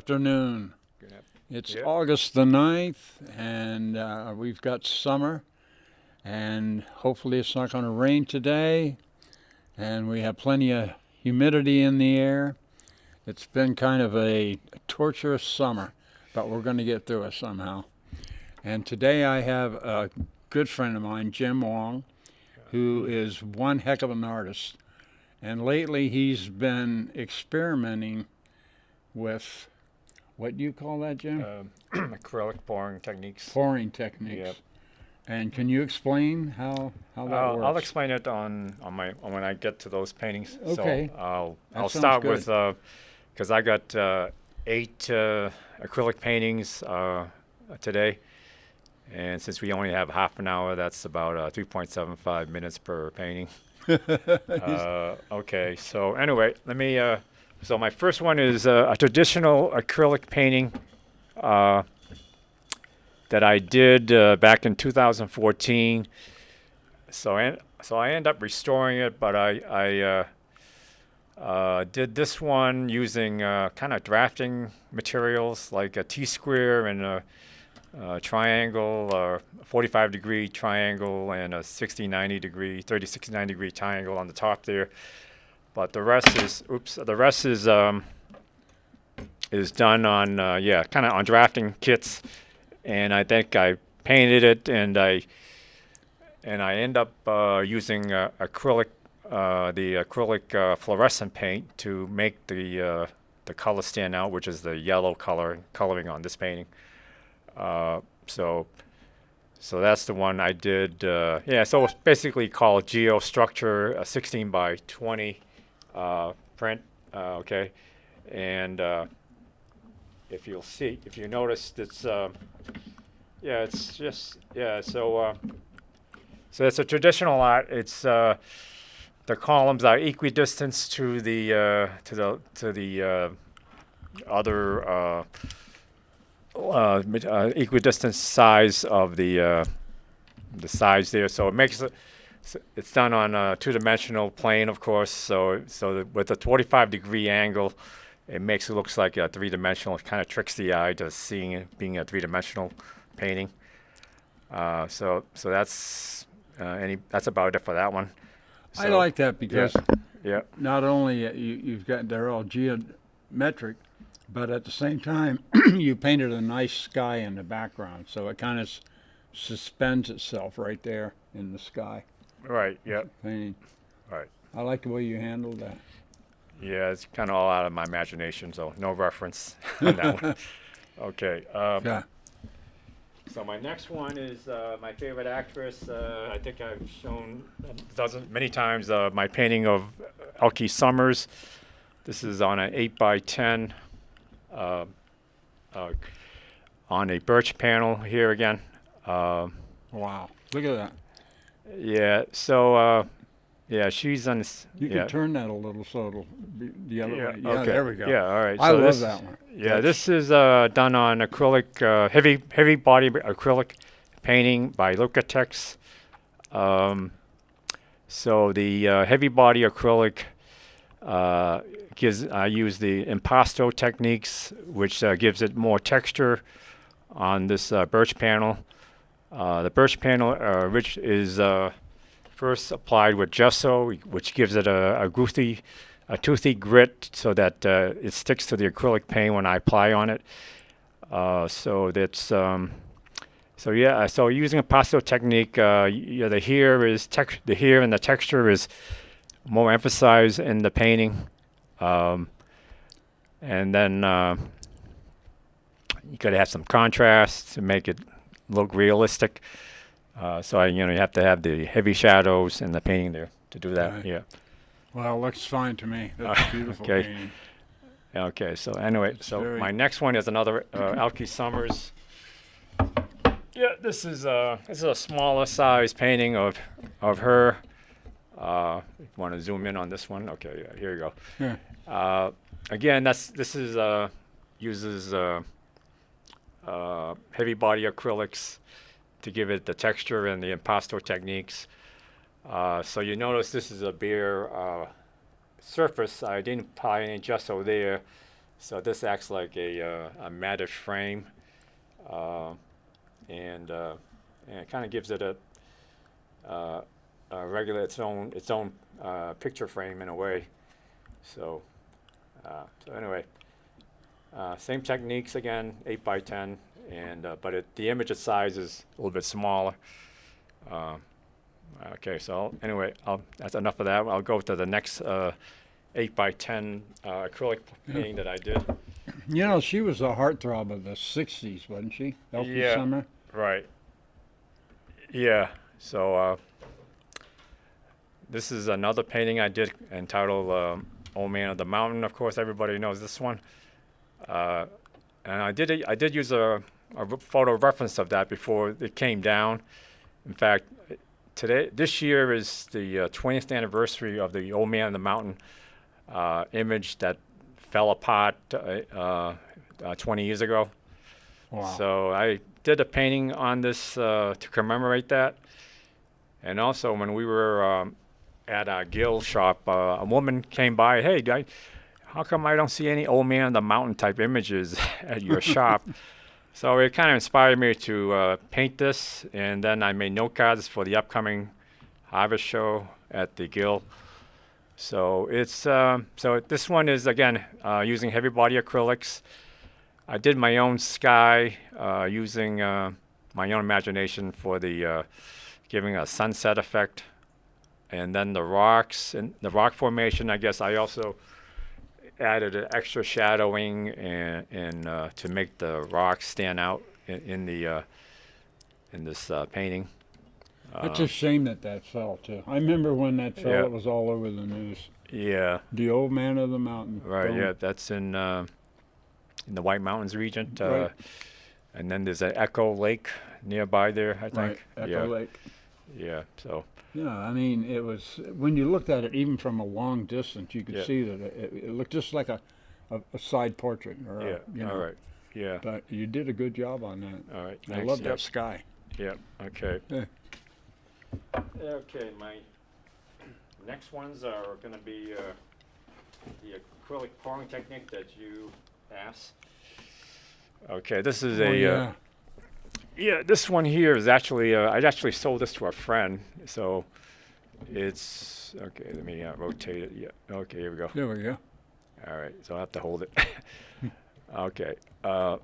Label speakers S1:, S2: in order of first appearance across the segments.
S1: afternoon. It's August the 9th, and we've got summer, and hopefully it's not going to rain today, and we have plenty of humidity in the air. It's been kind of a torturous summer, but we're going to get through it somehow. And today I have a good friend of mine, Jim Wong, who is one heck of an artist. And lately he's been experimenting with, what do you call that, Jim?
S2: Acrylic pouring techniques.
S1: Pouring techniques.
S2: Yep.
S1: And can you explain how that works?
S2: I'll explain it on when I get to those paintings.
S1: Okay.
S2: So I'll
S1: sounds
S2: start
S1: good.
S2: with because I got 8 acrylic paintings today, and since we only have half an hour, that's about 3.75 minutes per painting. Okay. So anyway, let me. So my first one is a traditional acrylic painting that I did back in 2014. So I end up restoring it, but I did this one using kind of drafting materials like a T-square and a triangle, or 45-degree triangle, and a 60-90 degree, 30-60-90 degree triangle on the top there. But the rest is done on kind of on drafting kits, and I think I painted it, and I end up using acrylic, the acrylic fluorescent paint to make the color stand out, which is the yellow coloring on this painting. So that's the one I did. So it's basically called Geostructure, a 16 by 20 print. Okay, and if you notice, it's So it's a traditional art. It's the columns are equidistant to the other equidistant size of the sides there. So it makes it. It's done on a two-dimensional plane, of course. So with a 45-degree angle, it makes it looks like a three-dimensional. It kind of tricks the eye to seeing it being a three-dimensional painting. So that's that's about it for that one. So,
S1: I like that because
S2: yeah.
S1: not only you've got, they're all geometric, but at the same time you painted a nice sky in the background, so it kind of suspends itself right there in the sky.
S2: Right. Yeah.
S1: Painting.
S2: Right.
S1: I like the way you handled that.
S2: Yeah, it's kind of all out of my imagination, so no reference on that one. Okay.
S1: Yeah.
S2: So my next one is my favorite actress. I think I've shown many times my painting of Elke Summers. This is on an 8 by 10 on a birch panel here again.
S1: Wow. Look at that.
S2: Yeah. So she's on.
S1: You can turn that a little so it'll be the other way. Yeah,
S2: okay.
S1: there we go.
S2: Yeah. All right.
S1: I love that one.
S2: Yeah, this is done on acrylic, heavy body acrylic painting by Lucatex. So the heavy body acrylic I use the impasto techniques, which gives it more texture on this birch panel. The birch panel which is first applied with gesso, which gives it a toothy grit, so that it sticks to the acrylic paint when I apply on it. So using a pasto technique, the hair and the texture is more emphasized in the painting, and then you got to have some contrast to make it look realistic. So you have to have the heavy shadows in the painting there to do that.
S1: Right.
S2: Yeah.
S1: Well, it looks fine to me. That's a beautiful
S2: Okay.
S1: painting.
S2: Okay. So anyway, my next one is another Elke Summers. Yeah, this is a smaller size painting of her. If you want to zoom in on this one, okay, yeah, here you go.
S1: Yeah.
S2: Again, this uses heavy body acrylics to give it the texture and the impasto techniques. So you notice this is a bare surface. I didn't apply any gesso there. So this acts like a matted frame, uh, and it kind of gives it a regular its own picture frame in a way. So so anyway, same techniques again, 8 by 10, and but the image size is a little bit smaller. Uh, okay, so anyway, that's enough of that. I'll go to the next 8 by 10 acrylic painting that I did.
S1: You know, she was a heartthrob of the '60s, wasn't she? Elfie
S2: Yeah.
S1: Summer.
S2: Right. Yeah. So this is another painting I did entitled "Old Man of the Mountain." Of course, everybody knows this one. And I did use a photo reference of that before it came down. In fact, this year is the 20th anniversary of the Old Man of the Mountain image that fell apart 20 years ago.
S1: Wow.
S2: So I did a painting on this to commemorate that. And also, when we were at our guild shop, a woman came by. Hey, how come I don't see any Old Man of the Mountain type images at your shop? So it kind of inspired me to paint this, and then I made note cards for the upcoming harvest show at the guild. So it's so this one is again using heavy body acrylics. I did my own sky using my own imagination for the giving a sunset effect, and then the rocks and the rock formation. I guess I also added an extra shadowing and to make the rocks stand out in this painting.
S1: It's a shame that fell too. I remember when that fell;
S2: Yeah.
S1: it was all over the news.
S2: Yeah.
S1: The Old Man of the Mountain.
S2: Right.
S1: Boom.
S2: Yeah. That's in the White Mountains region.
S1: Right.
S2: And then there's an Echo Lake nearby there, I think.
S1: Right. Echo
S2: Yeah.
S1: Lake.
S2: Yeah. So.
S1: Yeah, I mean, it was when you looked at it, even from a long distance, you could
S2: Yeah.
S1: see that it looked just like a side portrait. Or
S2: Yeah.
S1: you know,
S2: All right. Yeah.
S1: But you did a good job on that.
S2: All right.
S1: I
S2: Thanks.
S1: love
S2: Yep.
S1: that sky.
S2: Yep. Okay.
S1: Yeah.
S2: Okay. My next ones are going to be the acrylic pouring technique that you asked. Okay. This is
S1: Oh, yeah.
S2: Yeah, this one here is actually, I actually sold this to a friend, so it's, okay, let me rotate it, yeah, okay, here we go.
S1: There we go.
S2: All right, so I have to hold it. Okay, so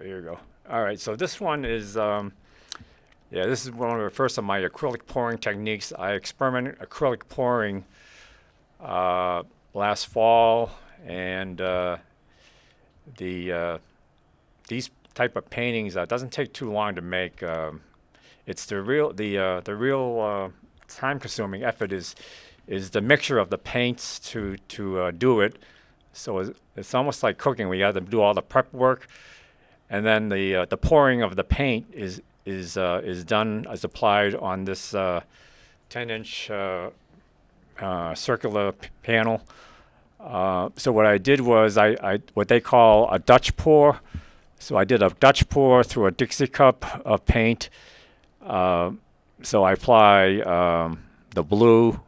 S2: here we go. All right, so this one is, yeah, this is one of the first of my acrylic pouring techniques. I experimented acrylic pouring last fall, and these type of paintings doesn't take too long to make. It's the real time-consuming effort is the mixture of the paints to do it. So it's almost like cooking. We have to do all the prep work, and then the pouring of the paint is done as applied on this 10-inch circular panel. So what I did was I what they call a Dutch pour. So I did a Dutch pour through a Dixie cup of paint. So I apply the blue,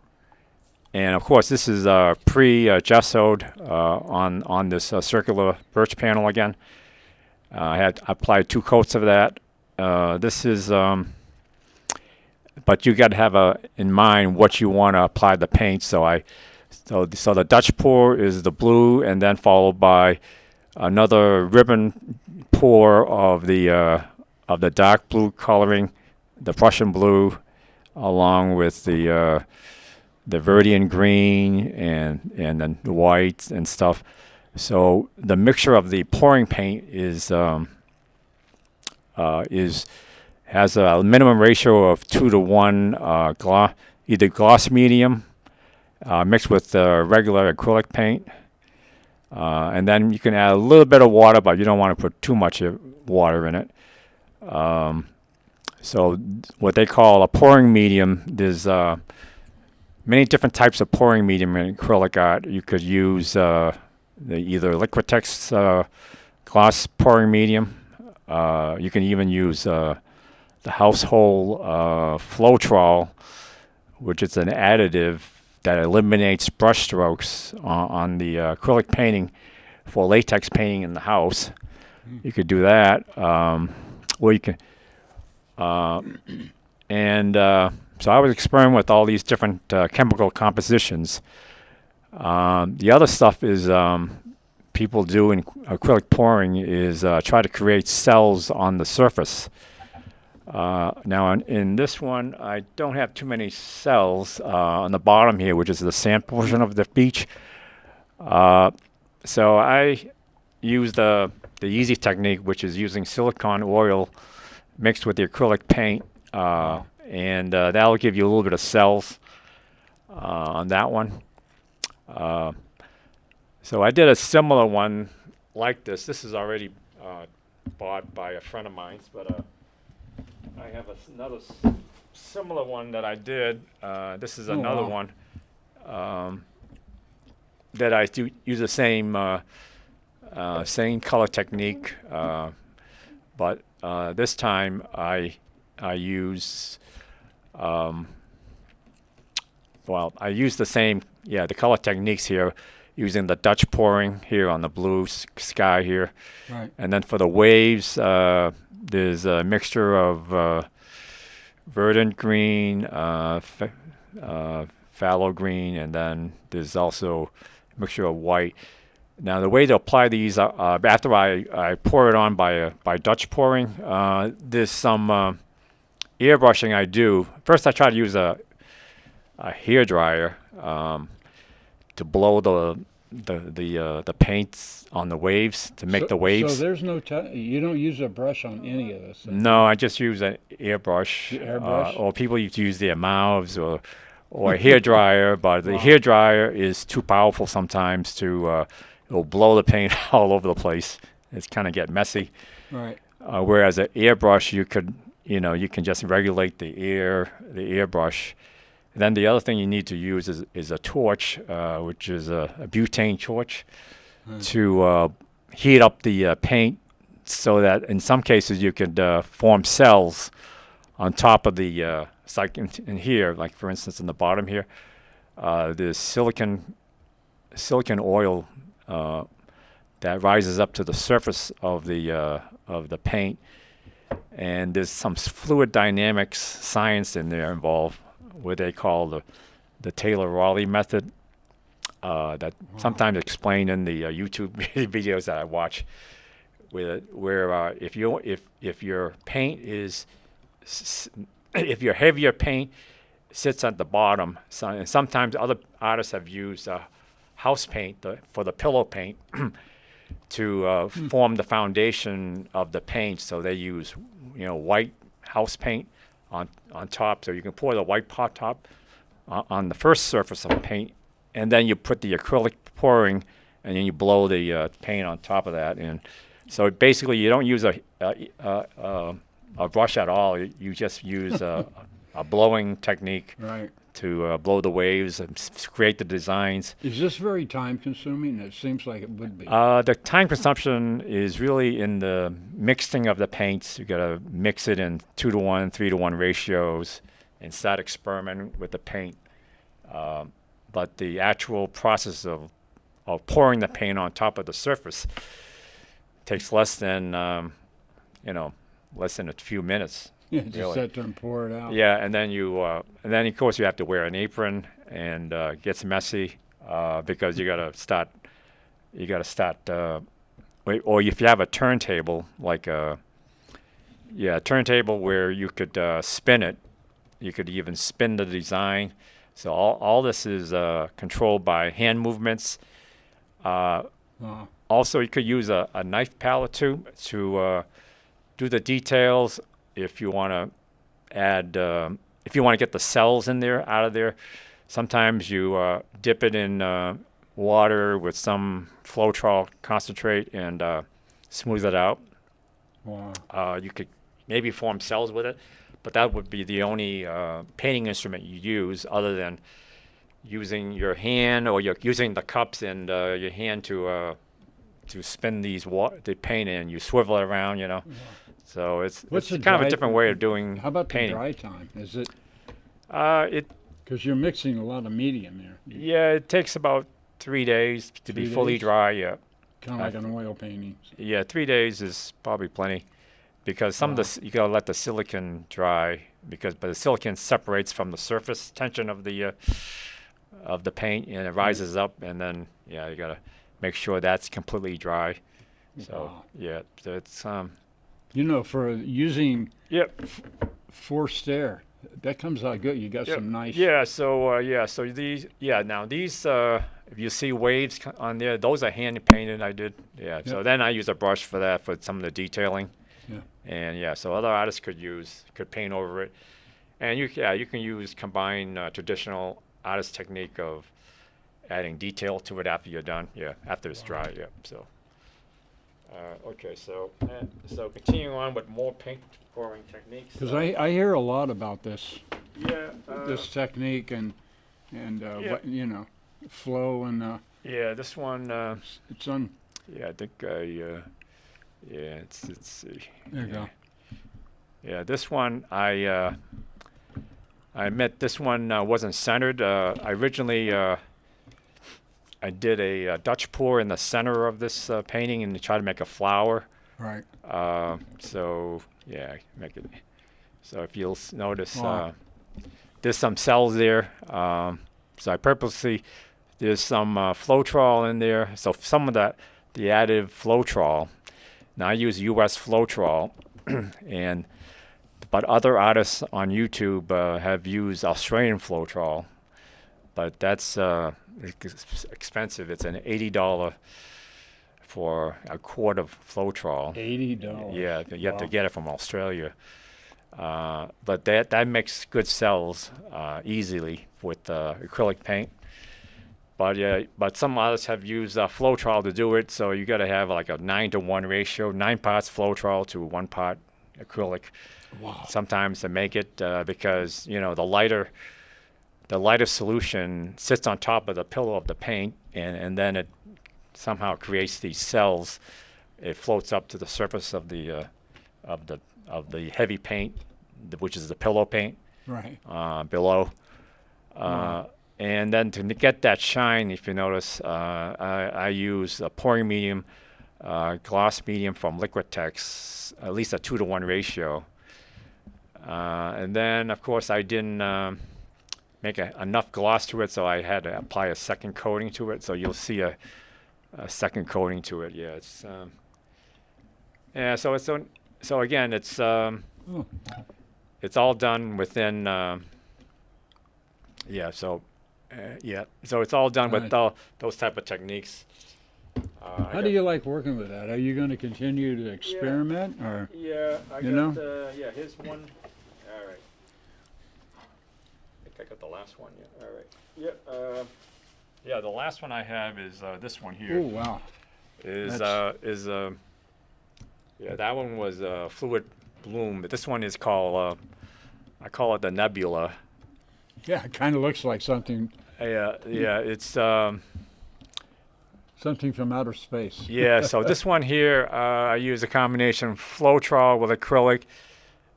S2: and of course this is pre-gessoed on this circular birch panel again. I had applied 2 coats of that. This is, but you got to have in mind what you want to apply the paint. So the Dutch pour is the blue, and then followed by another ribbon pour of the dark blue coloring, the Prussian blue, along with the Verdian green and then the whites and stuff. So the mixture of the pouring paint has a minimum ratio of 2:1 either gloss medium mixed with regular acrylic paint. And then you can add a little bit of water, but you don't want to put too much water in it. So what they call a pouring medium, there's many different types of pouring medium in acrylic art. You could use either Liquitex gloss pouring medium. You can even use the household Floetrol, which is an additive that eliminates brush strokes on the acrylic painting for latex painting in the house. You could do that. Or you can, so I was experimenting with all these different chemical compositions. The other stuff is people do in acrylic pouring is try to create cells on the surface. Now in this one, I don't have too many cells on the bottom here, which is the sand portion of the beach. So I use the easy technique, which is using silicone oil mixed with the acrylic paint, and that'll give you a little bit of cells on that one. So I did a similar one like this. This is already bought by a friend of mine, but I have another similar one that I did. This is another one that I do use the same color technique, but this time I use I use the same the color techniques here, using the Dutch pouring here on the blue sky here,
S1: Right.
S2: and then for the waves, there's a mixture of verdant green, phthalo green, and then there's also a mixture of white. Now the way to apply these, after I pour it on by Dutch pouring, there's some airbrushing I do. First I try to use a hair dryer to blow the paints on the waves to make the waves.
S1: So there's no you don't use a brush on any of this?
S2: No, I just use an airbrush.
S1: Airbrush?
S2: Or people use their mouths or a hair dryer, but the hair dryer is too powerful sometimes to it'll blow the paint all over the place. It's kind of get messy.
S1: Right.
S2: Whereas an airbrush, you can just regulate the airbrush. And then the other thing you need to use is a torch, which is a butane torch, to heat up the paint, so that in some cases you could form cells on top of the like in here, like for instance in the bottom here, there's silicon oil that rises up to the surface of the paint, and there's some fluid dynamics science in there involved, what they call the Taylor-Rayleigh method, that sometimes explained in the YouTube videos that I watch, where if your paint is if your heavier paint sits at the bottom, and sometimes other artists have used house paint for the pillow paint to form the foundation of the paint. So they use white house paint on top, so you can pour the white pot top on the first surface of the paint, and then you put the acrylic pouring, and then you blow the paint on top of that. And so basically you don't use a brush at all. You just use a blowing technique,
S1: Right.
S2: to blow the waves and create the designs.
S1: Is this very time consuming? It seems like it would be.
S2: The time consumption is really in the mixing of the paints. You got to mix it in 2-to-1, 3-to-1 ratios, and start experimenting with the paint. But the actual process of pouring the paint on top of the surface takes less than a few minutes.
S1: Yeah, just
S2: really.
S1: sit there and pour it out.
S2: Yeah, and then of course you have to wear an apron, and it gets messy because you gotta start, or if you have a turntable, like a turntable where you could spin it, you could even spin the design. So all this is controlled by hand movements. Also, you could use a knife palette too to do the details. If you want to add, if you want to get the cells out of there, sometimes you dip it in water with some Floetrol concentrate and smooth it out.
S1: Wow.
S2: You could maybe form cells with it, but that would be the only painting instrument you use, other than using your hand, or you're using the cups and your hand to spin the paint in. You swivel it around,
S1: Yeah.
S2: So it's
S1: What's
S2: kind
S1: the
S2: of a
S1: dry-
S2: different way of doing
S1: How about
S2: painting.
S1: the dry time? Is it
S2: It
S1: because you're mixing a lot of medium there?
S2: it takes about 3 days to be
S1: 3
S2: fully
S1: days?
S2: dry. Yeah.
S1: Kind of like an oil painting.
S2: Yeah, 3 days is probably plenty, because some of the you gotta let the silicon dry, but the silicon separates from the surface tension of the paint, and it rises up, and then you gotta make sure that's completely dry. So so it's
S1: for using
S2: yep.
S1: forced air, that comes out good. You got some nice.
S2: So these now these if you see waves on there, those are hand painted. I did So then I use a brush for that, for some of the detailing. And so other artists could paint over it, and you can combine traditional artist technique of adding detail to it after you're done. After it's dry. So okay, so continuing on with more paint pouring techniques.
S1: Because I hear a lot about this. This technique and flow and.
S2: This one.
S1: It's on.
S2: I think let's see.
S1: There you go.
S2: Yeah, this one I admit this one wasn't centered. I originally I did a Dutch pour in the center of this painting and try to make a flower.
S1: Right.
S2: Make it. So if you'll notice, there's some cells there. So I purposely there's some Floetrol in there. So some of the additive Floetrol. Now I use U.S. Floetrol, but other artists on YouTube have used Australian Floetrol, but that's expensive. It's an $80 for a quart of Floetrol.
S1: $80.
S2: Yeah, you have to get it from Australia. But that makes good cells easily with acrylic paint. But some artists have used Floetrol to do it, so you got to have like a 9-to-1 ratio, 9 parts Floetrol to 1 part acrylic.
S1: Wow.
S2: Sometimes to make it because the lighter solution sits on top of the pillow of the paint, and then it somehow creates these cells. It floats up to the surface of the heavy paint, which is the pillow paint.
S1: Right.
S2: Below. And then to get that shine, if you notice, I use a pouring medium, gloss medium from Liquitex, at least a 2-to-1 ratio. And then, of course, I didn't make enough gloss to it, so I had to apply a second coating to it. So you'll see a second coating to it. So again, it's all done within. So it's all done with those type of techniques.
S1: How do you like working with that? Are you going to continue to experiment, or?
S2: Here's one. All right. I think I got the last one. All right. The last one I have is this one here.
S1: Oh wow.
S2: That one was Fluid Bloom, but this one is called I call it the Nebula.
S1: Yeah, it kind of looks like something.
S2: It's
S1: something from outer space.
S2: So this one here, I use a combination of Floetrol with acrylic.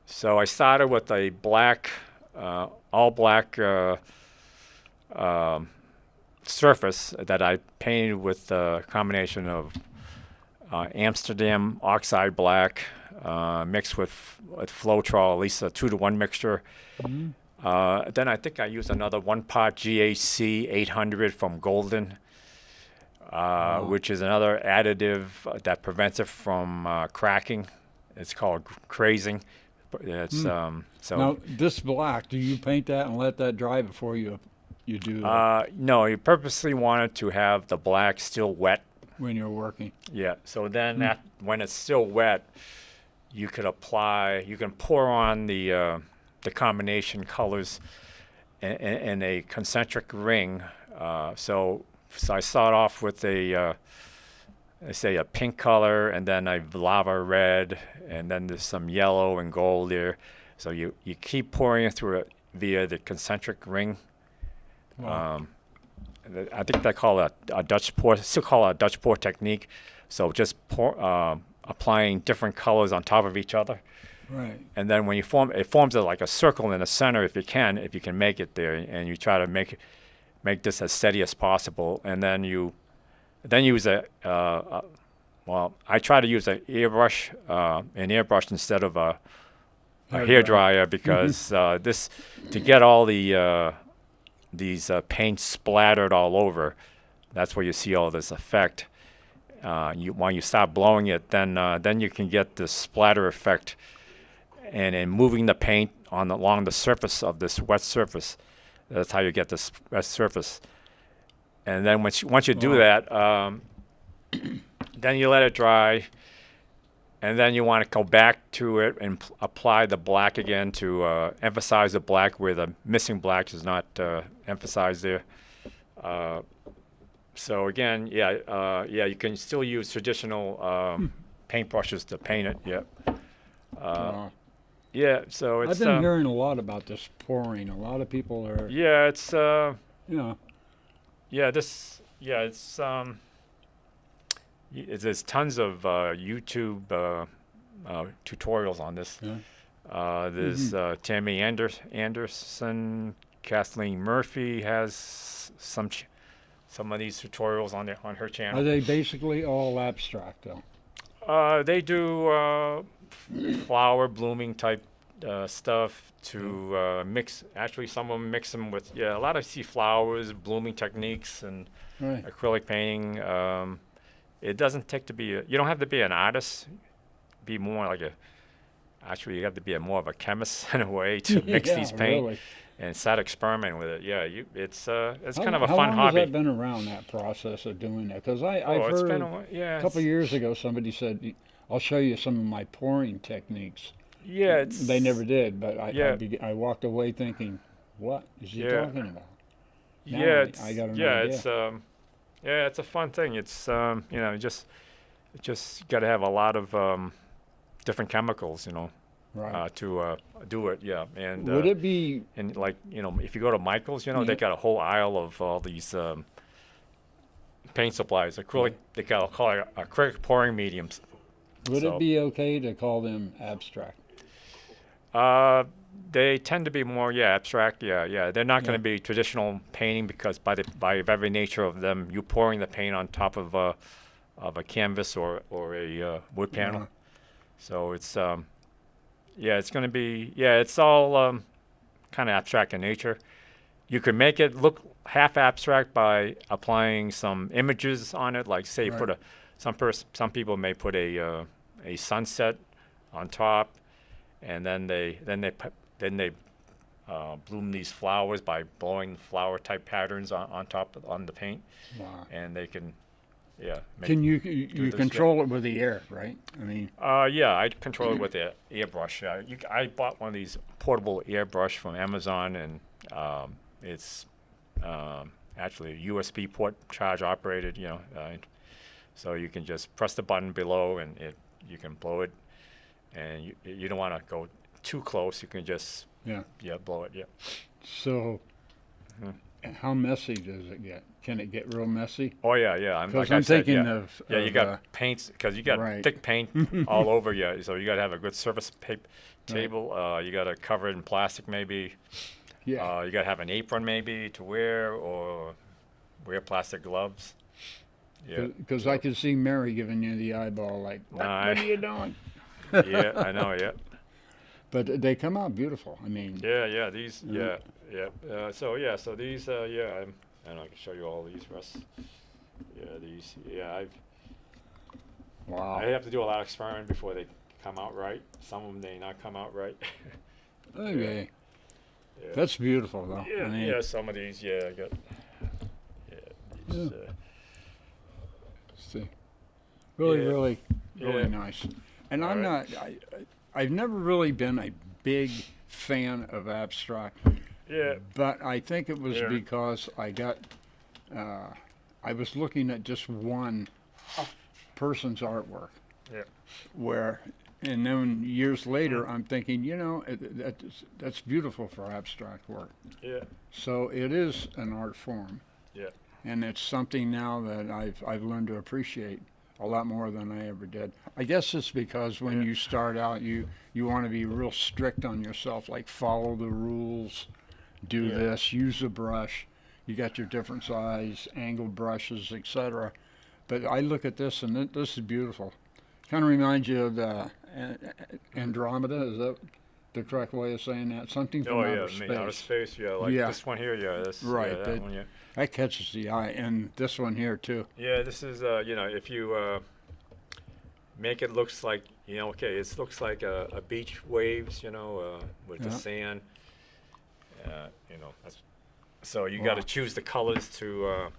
S2: So I started with a black, all black surface that I painted with a combination of Amsterdam oxide black mixed with Floetrol, at least a 2-to-1 mixture.
S1: Mm-hmm.
S2: Then I think I used another 1-part GAC 800 from Golden, which is another additive that prevents it from cracking. It's called crazing. It's
S1: Now this black, do you paint that and let that dry before you do?
S2: No, you purposely wanted to have the black still wet
S1: when you're working.
S2: Yeah. So then when it's still wet, you can pour on the combination colors in a concentric ring. So I start off with a pink color, and then a lava red, and then there's some yellow and gold there. So you keep pouring it through it via the concentric ring.
S1: Wow.
S2: I think they call it a Dutch pour, still call it a Dutch pour technique. So just applying different colors on top of each other.
S1: Right.
S2: And then when it forms like a circle in the center if you can make it there, and you try to make this as steady as possible, and then you then use well, I try to use an airbrush instead of a hair dryer because this to get all these paint splattered all over. That's where you see all this effect. When you start blowing it, then you can get this splatter effect, and in moving the paint along the surface of this wet surface, that's how you get this wet surface. And then once you do that, then you let it dry, and then you want to go back to it and apply the black again to emphasize the black where the missing black is not emphasized there. So again, you can still use traditional paintbrushes to paint it. Yeah, so it's.
S1: I've been hearing a lot about this pouring. A lot of people are.
S2: Yeah, it's.
S1: You know.
S2: Yeah, there's tons of YouTube tutorials on this.
S1: Yeah.
S2: There's Tammy Anderson, Kathleen Murphy has some of these tutorials on her channel.
S1: Are they basically all abstract though?
S2: They do flower blooming type stuff to mix. Actually, some of them mix them with a lot of see flowers, blooming techniques, and acrylic painting. It doesn't take to be. You don't have to be an artist. Be more like Actually, you have to be more of a chemist in a way to mix these paint.
S1: Really.
S2: And start experimenting with it. Yeah, it's kind of a fun hobby.
S1: How long has that been around, that process of doing that? Because I've heard a couple of years ago somebody said, "I'll show you some of my pouring techniques."
S2: Yeah,
S1: they never did, but I walked away thinking, "What is he talking about?" Now I got an idea.
S2: It's a fun thing. It's just got to have a lot of different chemicals,
S1: Right.
S2: To do it, and
S1: would it be
S2: and if you go to Michael's, they got a whole aisle of all these paint supplies, acrylic. They call it acrylic pouring mediums.
S1: Would it be okay to call them abstract?
S2: They tend to be more abstract. They're not going to be traditional painting because by very nature of them, you pouring the paint on top of a canvas or a wood panel. So it's it's going to be, it's all kind of abstract in nature. You can make it look half abstract by applying some images on it, like say put some people may put a sunset on top, and then they bloom these flowers by blowing flower type patterns on top on the paint.
S1: Wow.
S2: And they can.
S1: Can you control it with the air, right? I mean.
S2: I control it with the airbrush. I bought one of these portable airbrush from Amazon, and it's actually USB port charge operated. So you can just press the button below, and you can blow it, and you don't want to go too close. You can just blow it.
S1: So. How messy does it get? Can it get real messy?
S2: Oh yeah.
S1: Because I'm thinking of
S2: you got paints because you got thick paint all over you, so you got to have a good surface table. You got to cover it in plastic maybe.
S1: Yeah.
S2: You got to have an apron maybe to wear or wear plastic gloves. Yeah.
S1: Because I could see Mary giving you the eyeball like, what are you doing?
S2: Yeah, I know. Yeah.
S1: But they come out beautiful. I mean.
S2: Yeah. These. Yeah. So these. And I can show you all these, Russ. Yeah, these. Yeah,
S1: Wow.
S2: I have to do a lot of experimenting before they come out right. Some of them may not come out right.
S1: Okay. Yeah. That's beautiful, though.
S2: Yeah,
S1: I mean,
S2: some of these. Yeah, I got. These,
S1: see. Really nice. And I'm not. I've never really been a big fan of abstract.
S2: Yeah.
S1: But I think it was because I got, I was looking at just one person's artwork. Yeah. And then years later, I'm thinking, that's beautiful for abstract work.
S2: Yeah.
S1: So it is an art form.
S2: Yeah.
S1: And it's something now that I've learned to appreciate a lot more than I ever did. I guess it's because when you start out, you want to be real strict on yourself, like follow the rules. Do this, use a brush. You got your different size, angled brushes, etc. But I look at this, and this is beautiful. Kind of reminds you of the Andromeda. Is that the correct way of saying that? Something from
S2: Oh
S1: outer
S2: yeah, I
S1: space.
S2: mean outer space. Yeah, like
S1: Yeah.
S2: this one here. Yeah, this.
S1: Right.
S2: Yeah, that one. Yeah.
S1: That catches the eye, and this one here too.
S2: Yeah, this is you know, if you make it looks like, you know, okay, it looks like a beach waves, you know, with the
S1: Yeah.
S2: sand. You know, that's, so you
S1: Wow.
S2: got to choose the colors to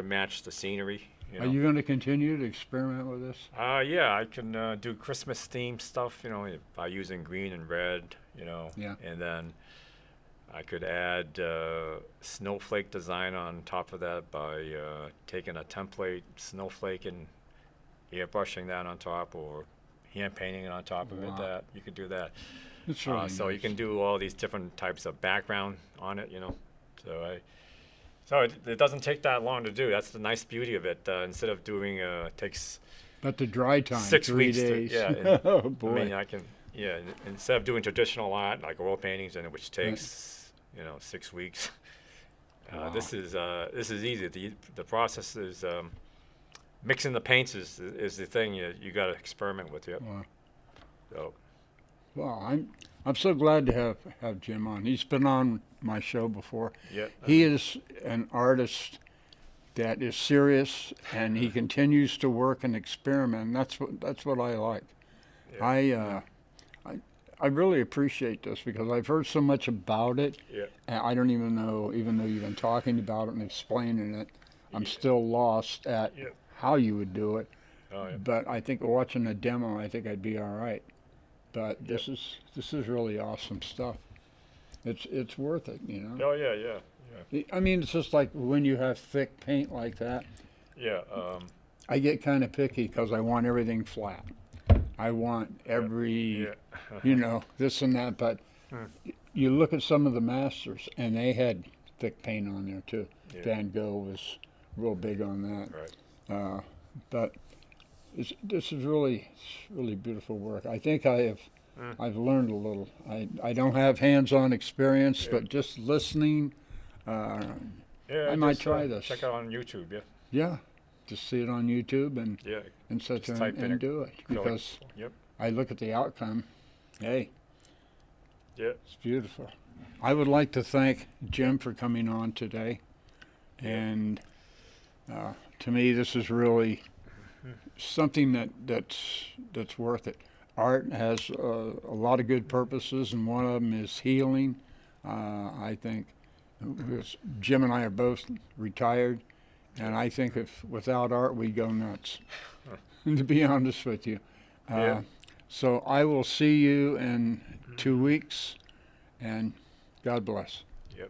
S2: match the scenery. You know?
S1: Are you going to continue to experiment with this?
S2: Yeah, I can do Christmas themed stuff, you know, by using green and red, you know,
S1: Yeah.
S2: and then I could add snowflake design on top of that by taking a template snowflake and airbrushing that on top, or hand painting it on top of it.
S1: Wow.
S2: That you could do that.
S1: It's really
S2: So you
S1: nice.
S2: can do all these different types of background on it, you know. So it doesn't take that long to do. That's the nice beauty of it. Instead of doing it takes
S1: But the dry time,
S2: 6
S1: 3
S2: weeks.
S1: days.
S2: Yeah.
S1: Oh
S2: I
S1: boy.
S2: mean, I can. Yeah. Instead of doing traditional art like oil paintings, and which takes 6 weeks.
S1: Wow.
S2: This is easy. The process is mixing the paints is the thing you got to experiment with. Yep.
S1: Wow.
S2: So
S1: Well, I'm so glad to have Jim on. He's been on my show before.
S2: yeah.
S1: He is an artist that is serious, and he continues to work and experiment. And that's what I like.
S2: Yeah.
S1: I really appreciate this because I've heard so much about it.
S2: Yeah.
S1: And I don't even know, even though you've been talking about it and explaining it, I'm still lost at
S2: Yeah.
S1: how you would do it.
S2: Oh yeah.
S1: But I think watching a demo, I think I'd be all right. But this is really awesome stuff. It's worth it, you know.
S2: Oh yeah. Yeah.
S1: I mean, it's just like when you have thick paint like that.
S2: Yeah.
S1: I get kind of picky because I want everything flat. I want every,
S2: Yeah.
S1: you know, this and that. But you look at some of the masters, and they had thick paint on there too.
S2: Yeah.
S1: Van Gogh was real big on that.
S2: Right.
S1: But this is really beautiful work. I think I've learned a little. I don't have hands-on experience,
S2: Yeah.
S1: but just listening,
S2: Yeah.
S1: I might
S2: just,
S1: try this.
S2: Check out on YouTube. Yeah.
S1: yeah, just see it on YouTube and
S2: Yeah.
S1: such
S2: Just type in
S1: and
S2: it.
S1: do it because
S2: Yep.
S1: I look at the outcome. Hey,
S2: Yeah.
S1: it's beautiful. I would like to thank Jim for coming on today, and to me, this is really something that's worth it. Art has a lot of good purposes, and one of them is healing. I think Jim and I are both retired, and I think if without art we go nuts. To be honest with you,
S2: Yeah.
S1: so I will see you in 2 weeks, and God bless.
S2: Yep.